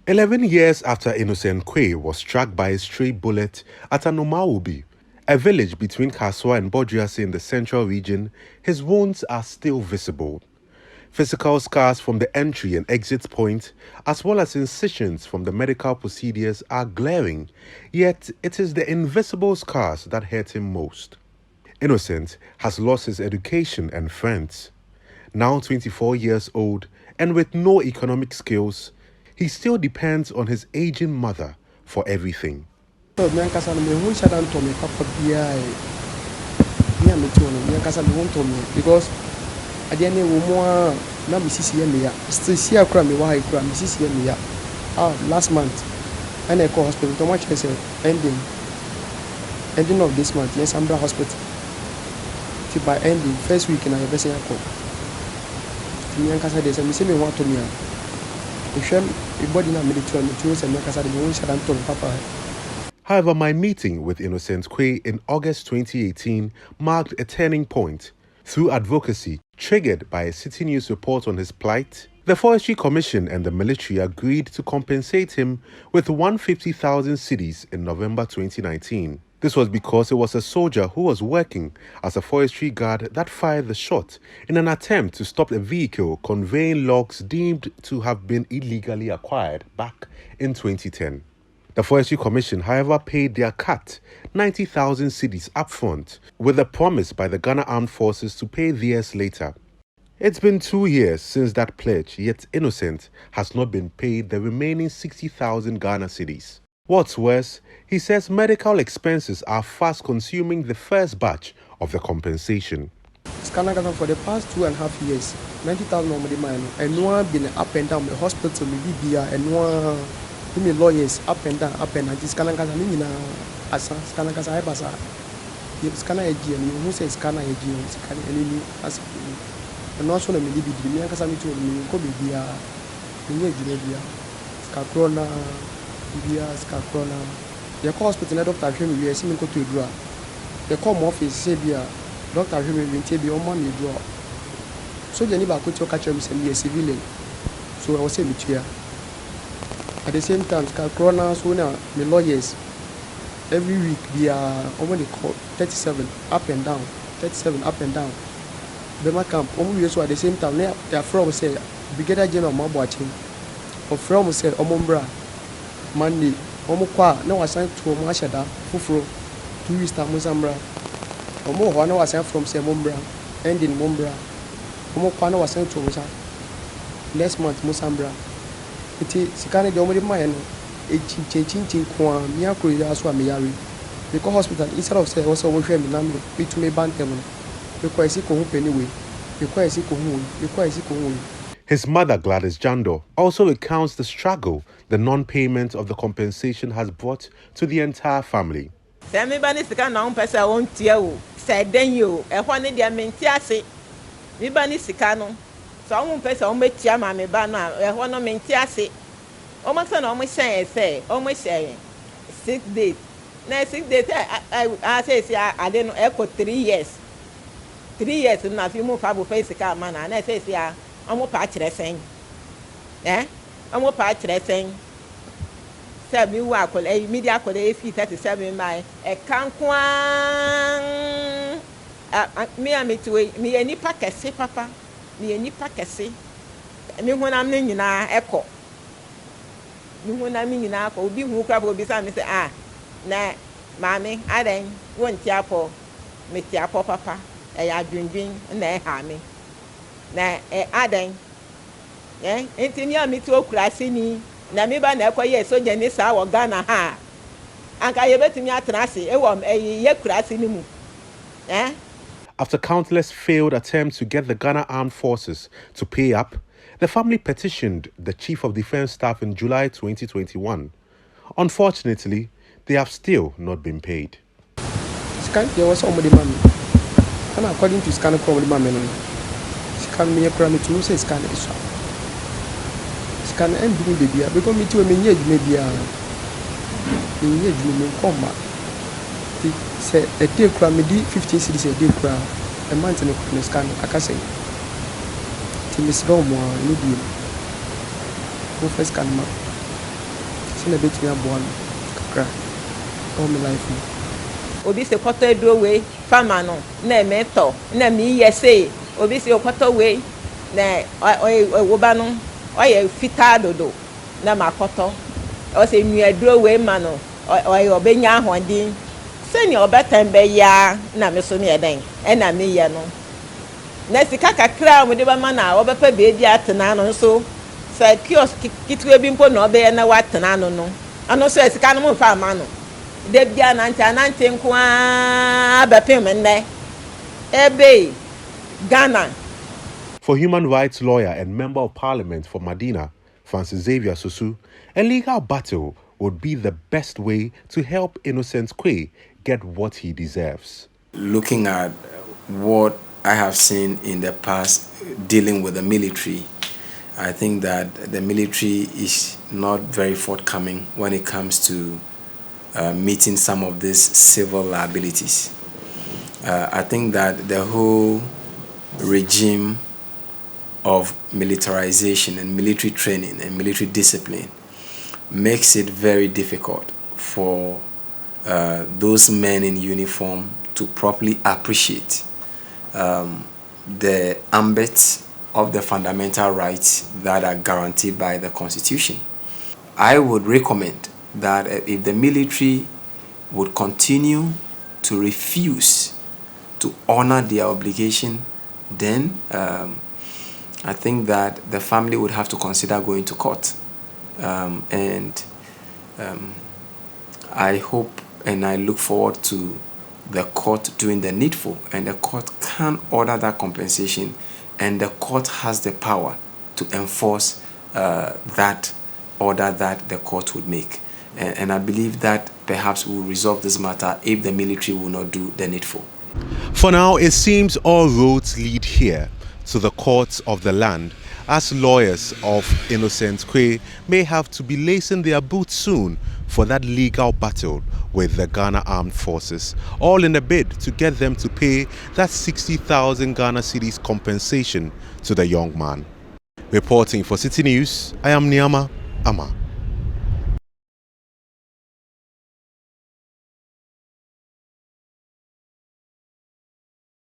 11 years after Innocent Quaye was struck by a stray bullet at Anomawubi, a village between Kaswa and Bodriase in the central region, his wounds are still visible. Physical scars from the entry and exit point, as well as incisions from the medical procedures, are glaring, yet it is the invisible scars that hurt him most. Innocent has lost his education and friends. Now 24 years old and with no economic skills, he still depends on his aging mother for everything. Because at the end of the na me still see a crime why crime me last month and I call hospital to much as ending of this month yes I'm hospital till by ending first week in I best call me and Casa days and me say me want to me if you body na military to say me Casa de me shall to papa. However, my meeting with Innocent Quaye in August 2018 marked a turning point. Through advocacy triggered by a City News report on his plight, the Forestry Commission and the military agreed to compensate him with 150,000 cedis in November 2019. This was because it was a soldier who was working as a forestry guard that fired the shot in an attempt to stop a vehicle conveying logs deemed to have been illegally acquired back in 2010. The Forestry Commission, however, paid their cut, 90,000 cedis upfront, with a promise by the Ghana Armed Forces to pay theirs later. It's been 2 years since that pledge, yet Innocent has not been paid the remaining 60,000 Ghana cedis. What's worse, he says medical expenses are fast consuming the first batch of the compensation. For the past 2.5 years, 90,000 normally mine, and no one been up and down the hospital, maybe and no me lawyers up and down, this Kanaka Nina as Kanaka Ibasa. If Skana Aegean, who says Skana Aegean, Scan enemy as and also a maybe the Miakasami to me, Kobe Bia, Nigeria, Scakrona, Bia, Scakrona. The hospital, Dr. Hemi, we are seeing go to draw. The come office, Sabia, Dr. Hemi, will take your money draw. So the neighbor could catch him and be a civilian. So I was saying here. At the same time, Corona, so now my lawyers every week they are already called 37 up and down, 37 up and down. Bema camp, so at the same time, they are from say Brigadier General Mabwaching, or from say Omombra, Monday, Omokwa, no assigned to Omashada, Fufro, 2 weeks time Mozambra, Omo, one was sent from say Mombra, ending Mombra, Omokwa was sent to Mosa, next month Mozambra. Iti sikane de omori ma no chin kwa mi akuri aso ameyare because hospital instead of say also hwe mi na me to me bantem no because ko hu peniwe because ko hu His mother, Gladys Jando, also recounts the struggle the non-payment of the compensation has brought to the entire family. Say bani sika na on pesa won tia o say den yo e ho ne dia menti ase mi bani sika no so on pesa on metia ma me ba no e ho no menti ase o ma say na o mo say o mo say 6 days na 6 days I say ade no e ko 3 years na fi mu fa bo face ka ma na say o mo pa kire sen o mo pa kire sen say mi wa ko media ko e fi 37 mai e kan kwan me amituwe me ani pa kese papa me nipa kese me honam ne nyina ekọ me honam nyina akọ obi hu kra obi sa me say na mami adan won tiapo me tiapo papa e ya dwendwen na e ha me na adan entini ami to kurase ni na me ba na ekoye soja ni sa wo Ghana ha anka ye betimi atrase e wo ye kurase ni mu After countless failed attempts to get the Ghana Armed Forces to pay up, the family petitioned the Chief of Defence Staff in July 2021. Unfortunately, they have still not been paid. Scan, there was somebody, mommy. And according to Scan, probably mammy, Scan me a crime to say Scan is Scan and do baby, because me to a minute maybe a come back. Say a day crime, 15 cities a day crime, a month in a scan, I can say. Till Miss Romo, no deal. Go first scan, sɛ ɛbɛtumi aboa no kakra all my life no. Obi se kɔtɔ eduro wei fama no na ɛmɛtɔ na miyɛ sei obi se kɔtɔ wei na woba no ɔyɛ fitaa dodo na makɔtɔ ɔsɛ nua eduro wei ma no ɔyɛ ɔbɛnya ahoɔden sɛnea ɔbɛtɛn bɛyaa na me so meyɛ dɛn ɛna meyɛ no na sika kakra a wɔde bɛma na ɔbɛpɛ beebi atena no nso sɛ kiosk ketewa bi mpo na ɔbɛyɛ na watena no no ano nso sika no mo mfa ama no debia anante nko a bɛpem nnɛ ebe Ghana. For human rights lawyer and member of parliament for Madina, Francis Xavier Susu, a legal battle would be the best way to help Innocent Quaye get what he deserves. Looking at what I have seen in the past dealing with the military, I think that the military is not very forthcoming when it comes to meeting some of these civil liabilities. I think that the whole regime of militarization and military training and military discipline makes it very difficult for those men in uniform to properly appreciate the ambit of the fundamental rights that are guaranteed by the Constitution. I would recommend that if the military would continue to refuse to honor their obligation, then I think that the family would have to consider going to court. I hope and I look forward to the court doing the needful, and the court can order that compensation, and the court has the power to enforce that order that the court would make. And I believe that perhaps we will resolve this matter if the military will not do the needful. For now, it seems all roads lead here to the courts of the land, as lawyers of Innocent Quaye may have to be lacing their boots soon for that legal battle with the Ghana Armed Forces, all in a bid to get them to pay that 60,000 Ghana cedis compensation to the young man. Reporting for City News, I am Niama Ama.